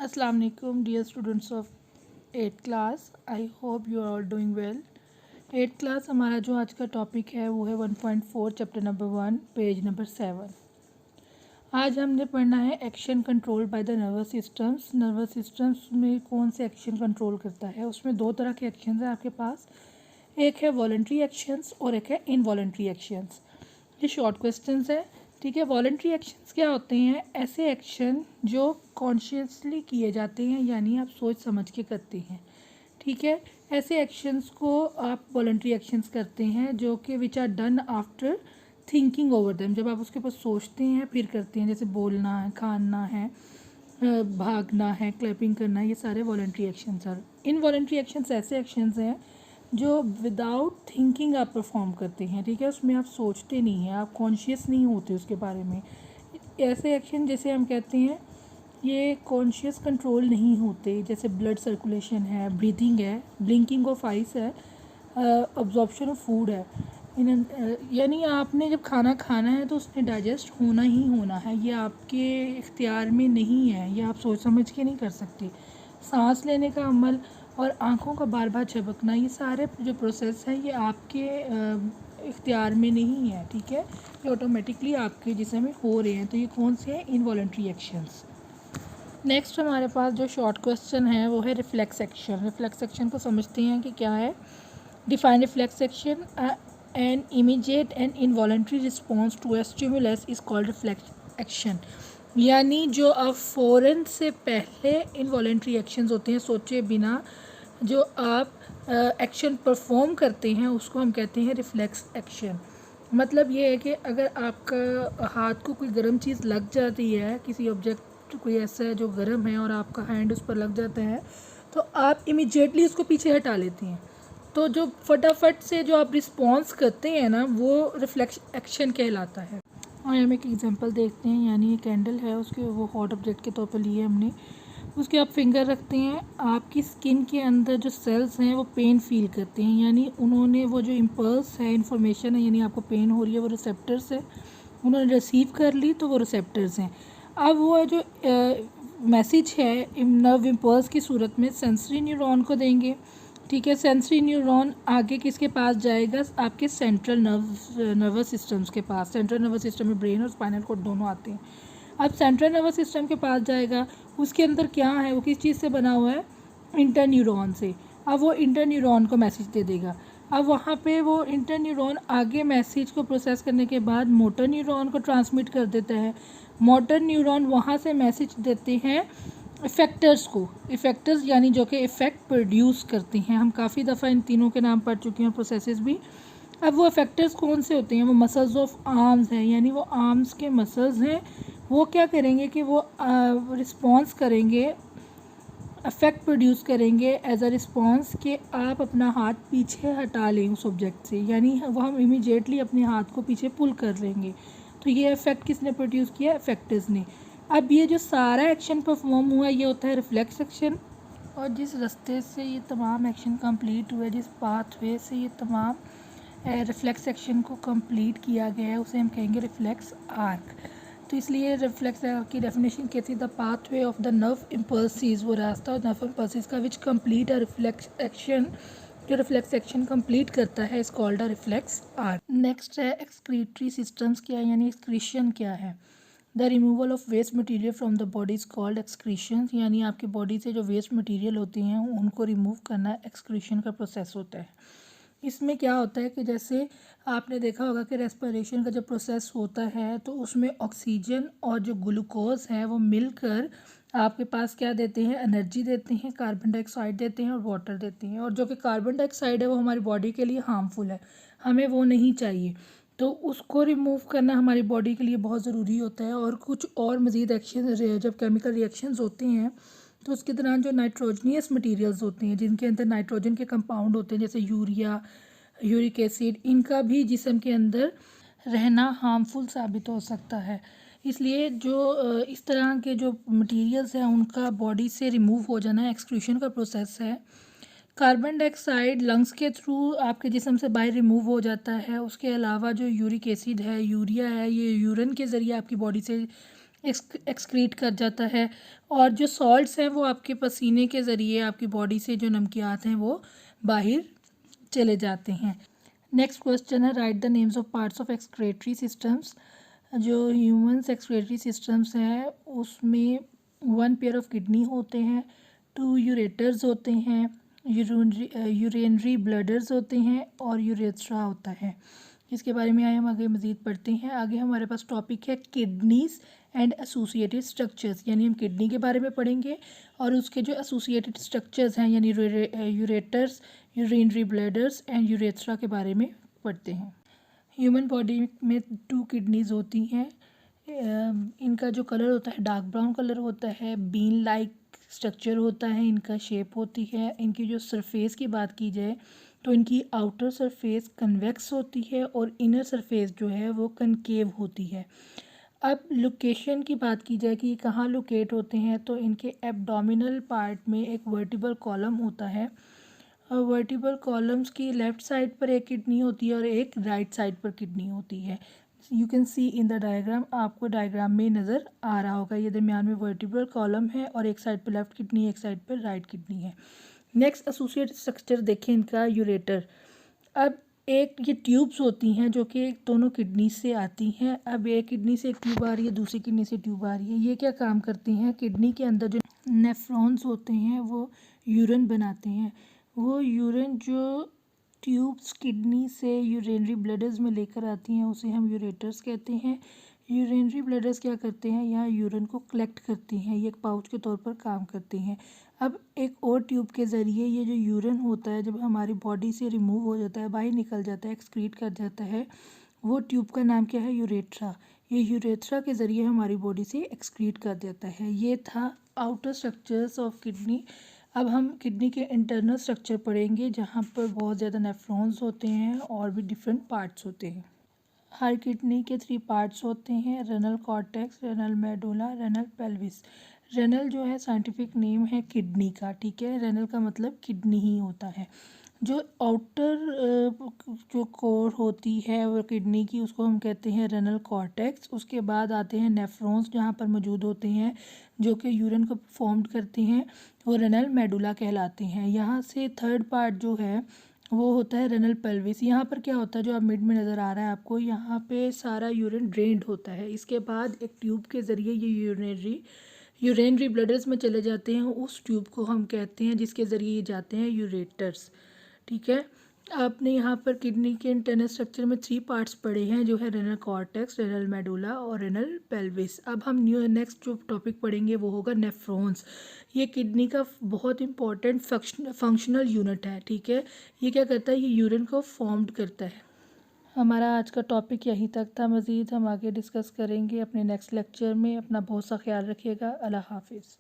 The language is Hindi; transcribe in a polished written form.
अस्सलाम वालेकुम dear students of 8th class. I hope you are all doing well. 8th class हमारा जो आज का टॉपिक है वो है 1.4 चैप्टर नंबर 1 पेज नंबर 7। आज हमने पढ़ना है action control by the nervous systems. Nervous systems में कौन से एक्शन कंट्रोल करता है। उसमें दो तरह के एक्शंस हैं आपके पास, एक है वॉलंटरी एक्शंस और एक है इनवॉलंटरी एक्शंस। ये शॉर्ट क्वेश्चंस है, ठीक है। वॉलंटरी एक्शंस क्या होते हैं? ऐसे एक्शन जो कॉन्शियसली किए जाते हैं, यानी आप सोच समझ के करते हैं, ठीक है। ऐसे एक्शंस को आप वॉलंटरी एक्शंस करते हैं जो कि which are done after thinking over them. जब आप उसके ऊपर सोचते हैं फिर करते हैं, जैसे बोलना है, खाना है, भागना है, क्लैपिंग करना है, ये सारे वॉलंटरी एक्शंस हैं। इनवॉलंटरी एक्शंस ऐसे एक्शंस हैं जो विदाउट थिंकिंग आप परफॉर्म करते हैं, ठीक है। उसमें आप सोचते नहीं हैं, आप कॉन्शियस नहीं होते उसके बारे में। ऐसे एक्शन जैसे हम कहते हैं ये कॉन्शियस कंट्रोल नहीं होते, जैसे ब्लड सर्कुलेशन है, ब्रीथिंग है, ब्लिंकिंग ऑफ आइस है, अब्जॉर्प्शन ऑफ फूड है। यानी आपने जब खाना खाना है तो उसने डाइजेस्ट होना ही होना है, ये आपके इख्तियार में नहीं है, ये आप सोच समझ के नहीं कर सकते। सांस लेने का अमल और आँखों का बार बार झपकना, ये सारे जो प्रोसेस हैं ये आपके इख्तियार में नहीं है, ठीक है। ये ऑटोमेटिकली आपके जिस्म में हो रहे हैं। तो ये कौन से हैं? Involuntary actions. नेक्स्ट हमारे पास जो शॉर्ट क्वेश्चन है वो है रिफ्लेक्स एक्शन। रिफ्लेक्स एक्शन को समझते हैं कि क्या है। Define reflex action. An immediate and involuntary response to a stimulus is called reflex action. यानी जो आप फ़ौरन से पहले इनवॉलंटरी एक्शंस होते हैं, सोचे बिना जो आप एक्शन परफॉर्म करते हैं उसको हम कहते हैं रिफ्लेक्स एक्शन। मतलब ये है कि अगर आपका हाथ को कोई गर्म चीज़ लग जाती है, किसी ऑब्जेक्ट कोई ऐसा है जो गर्म है और आपका हैंड उस पर लग जाता है, तो आप इमिजिएटली उसको पीछे हटा लेते हैं। तो जो फटाफट से जो आप रिस्पॉन्स करते हैं ना, वो रिफ्लेक्स एक्शन कहलाता है। और हम एक एग्जांपल देखते हैं, यानी ये कैंडल है, उसके वो हॉट ऑब्जेक्ट के तौर पर लिए हमने। उसके आप फिंगर रखते हैं, आपकी स्किन के अंदर जो सेल्स हैं वो पेन फील करते हैं, यानी उन्होंने वो जो इम्पल्स है, इंफॉर्मेशन है, यानी आपको पेन हो रही है, वो रिसेप्टर्स है, उन्होंने रिसीव कर ली तो वो रिसेप्टर्स हैं। अब वो जो मैसेज है नर्व इम्पल्स की सूरत में सेंसरी न्यूरॉन को देंगे, ठीक है। सेंसरी न्यूरॉन आगे किसके पास जाएगा? आपके सेंट्रल नर्वस सिस्टम्स के पास। सेंट्रल नर्वस सिस्टम में ब्रेन और स्पाइनल कोड दोनों आते हैं। अब सेंट्रल नर्वस सिस्टम के पास जाएगा, उसके अंदर क्या है, वो किस चीज़ से बना हुआ है? इंटर न्यूरॉन से। अब वो इंटर न्यूरॉन को मैसेज दे देगा। अब वहाँ पे वो इंटर न्यूरॉन आगे मैसेज को प्रोसेस करने के बाद मोटर न्यूरॉन को ट्रांसमिट कर देता है। मोटर न्यूरॉन वहाँ से मैसेज देते हैं इफ़ेक्टर्स को। इफ़ेक्टर्स यानी जो कि इफ़ेक्ट प्रोड्यूस करते हैं। हम काफ़ी दफ़ा इन तीनों के नाम पढ़ चुके हैं, प्रोसेसेस भी। अब वो इफ़ेक्टर्स कौन से होते हैं? वो मसल्स ऑफ आर्म्स हैं, यानी वो आर्म्स के मसल्स हैं। वो क्या करेंगे कि वो रिस्पॉन्स करेंगे, अफेक्ट प्रोड्यूस करेंगे एज अ रिस्पॉन्स कि आप अपना हाथ पीछे हटा लें उस ऑब्जेक्ट से, यानी वो हम इमीडिएटली अपने हाथ को पीछे पुल कर लेंगे। तो ये इफेक्ट किसने प्रोड्यूस किया? इफेक्टर्स ने। अब ये जो सारा एक्शन परफॉर्म हुआ ये होता है रिफ्लेक्स एक्शन। और जिस रास्ते से ये तमाम एक्शन कंप्लीट हुए, जिस पाथवे से ये तमाम रिफ्लेक्स एक्शन को कंप्लीट किया गया है, उसे हम कहेंगे रिफ्लेक्स आर्क। तो इसलिए रिफ्लेक्स आर्क की डेफिनेशन कहती है the pathway of the nerve impulses, वो रास्ता और नर्व इम्पल्सिस का which complete a reflex action, जो रिफ्लेक्स एक्शन कंप्लीट करता है, is called a reflex arc. Next है एक्सक्रीटरी सिस्टम्स क्या है, यानी एक्सक्रीशन क्या है। The removal of waste material from the body is called excretion, यानी आपकी बॉडी से जो वेस्ट मटेरियल होती हैं उनको रिमूव करना एक्सक्रीशन का प्रोसेस होता है। इसमें क्या होता है कि जैसे आपने देखा होगा कि रेस्पिरेशन का जब प्रोसेस होता है तो उसमें ऑक्सीजन और जो ग्लूकोज है वो मिलकर आपके पास क्या देते हैं? एनर्जी देते हैं, कार्बन डाइऑक्साइड देते हैं और वाटर देते हैं। और जो कि कार्बन डाइऑक्साइड है वो हमारी बॉडी के लिए हार्मफुल है, हमें वो नहीं चाहिए। तो उसको रिमूव करना हमारी बॉडी के लिए बहुत ज़रूरी होता है। और कुछ और मज़ीद एक्शन जब केमिकल रिएक्शंस होते हैं तो उसके दौरान जो नाइट्रोजनियस मटेरियल्स होते हैं, जिनके अंदर नाइट्रोजन के कंपाउंड होते हैं, जैसे यूरिया, यूरिक एसिड, इनका भी जिस्म के अंदर रहना हार्मफुल साबित हो सकता है। इसलिए जो इस तरह के जो मटेरियल्स हैं उनका बॉडी से रिमूव हो जाना एक्सक्रीशन का प्रोसेस है। कार्बन डाइऑक्साइड लंग्स के थ्रू आपके जिस्म से बाहर रिमूव हो जाता है। उसके अलावा जो यूरिक एसिड है, यूरिया है, ये यूरिन के ज़रिए आपकी बॉडी से एक्सक्रीट कर जाता है, और जो सॉल्ट्स हैं वो आपके पसीने के ज़रिए आपकी बॉडी से जो नमकियात हैं वो बाहर चले जाते हैं। नेक्स्ट क्वेश्चन है, right the names of parts of excretory systems. जो ह्यूमन्स एक्सक्रेटरी सिस्टम्स हैं उसमें 1 पेयर ऑफ किडनी होते हैं, 2 यूरेटर्स होते हैं, यूरेनरी ब्लडर्स होते हैं और यूरेथ्रा होता है। इसके बारे में हम आगे मज़ीद पढ़ते हैं। आगे हमारे पास टॉपिक है किडनीज एंड एसोसिएटेड स्ट्रक्चर्स, यानी हम किडनी के बारे में पढ़ेंगे और उसके जो एसोसिएटेड स्ट्रक्चर्स हैं यानी ureters, urinary bladders and urethra के बारे में पढ़ते हैं। ह्यूमन बॉडी में 2 किडनीज होती हैं। इनका जो कलर होता है डार्क ब्राउन कलर होता है, बीन लाइक स्ट्रक्चर होता है, इनका शेप होती है। इनकी जो सरफेस की बात की जाए तो इनकी आउटर सरफेस कन्वेक्स होती है और इनर सरफेस जो है वो कनकेव होती है। अब लोकेशन की बात की जाए कि ये कहाँ लोकेट होते हैं, तो इनके एब्डोमिनल पार्ट में एक वर्टिबल कॉलम होता है। वर्टिबल कॉलम्स की लेफ़्ट साइड पर एक किडनी होती है और एक राइट साइड पर किडनी होती है। You can see in the diagram, आपको डायग्राम में नज़र आ रहा होगा। ये दरमियान में वर्टिबल कॉलम है और एक साइड पर लेफ़्ट किडनी, एक साइड पर राइट किडनी है। नेक्स्ट एसोसिएटेड स्ट्रक्चर देखें इनका, यूरेटर। अब एक ये ट्यूब्स होती हैं जो कि दोनों किडनी से आती हैं। अब एक किडनी से एक ट्यूब आ रही है, दूसरी किडनी से ट्यूब आ रही है। ये क्या काम करती हैं, किडनी के अंदर जो नेफ्रॉन्स होते हैं वो यूरिन बनाते हैं। वो यूरिन जो ट्यूब्स किडनी से यूरिनरी ब्लडर्स में लेकर आती हैं उसे हम यूरेटर्स कहते हैं। यूरिनरी ब्लडर्स क्या करते हैं, यहाँ यूरिन को कलेक्ट करती हैं, ये एक पाउच के तौर पर काम करते हैं। अब एक और ट्यूब के ज़रिए ये जो यूरिन होता है जब हमारी बॉडी से रिमूव हो जाता है, बाहर निकल जाता है, एक्सक्रीट कर जाता है, वो ट्यूब का नाम क्या है, यूरेथ्रा। ये यूरेथ्रा के ज़रिए हमारी बॉडी से एक्सक्रीट कर जाता है। ये था आउटर स्ट्रक्चर्स ऑफ किडनी। अब हम किडनी के इंटरनल स्ट्रक्चर पढ़ेंगे जहाँ पर बहुत ज़्यादा नेफ्रॉन्स होते हैं और भी डिफरेंट पार्ट्स होते हैं। हर किडनी के 3 पार्ट्स होते हैं, renal cortex, renal medulla, renal pelvis. Renal जो है साइंटिफिक नेम है किडनी का, ठीक है। रेनल का मतलब किडनी ही होता है। जो आउटर जो कोर होती है वो किडनी की, उसको हम कहते हैं रेनल कॉर्टेक्स। उसके बाद आते हैं नेफ्रॉन्स जहाँ पर मौजूद होते हैं जो कि यूरिन को फॉर्म करते हैं, वो रेनल मेडुला कहलाते हैं। यहाँ से थर्ड पार्ट जो है वो होता है रेनल पेल्विस। यहाँ पर क्या होता है, जो आप मिड में नज़र आ रहा है आपको, यहाँ पे सारा यूरिन ड्रेन्ड होता है। इसके बाद एक ट्यूब के ज़रिए ये यूरिनरी ब्लडर्स में चले जाते हैं। उस ट्यूब को हम कहते हैं जिसके ज़रिए ये जाते हैं यूरेटर्स, ठीक है। आपने यहाँ पर किडनी के इंटरनल स्ट्रक्चर में 3 पार्ट्स पढ़े हैं जो है रेनल कॉर्टेक्स, रेनल मेडुला और रेनल पेल्विस। अब हम नेक्स्ट जो टॉपिक पढ़ेंगे वो होगा नेफ्रॉन्स। ये किडनी का बहुत इंपॉर्टेंट फंक्शनल यूनिट है, ठीक है। ये क्या करता है, ये यूरिन को फॉर्म्ड करता है। हमारा आज का टॉपिक यहीं तक था, मज़ीद हम आगे डिस्कस करेंगे अपने नेक्स्ट लेक्चर में। अपना बहुत सा ख्याल रखिएगा। अल्लाह हाफिज़।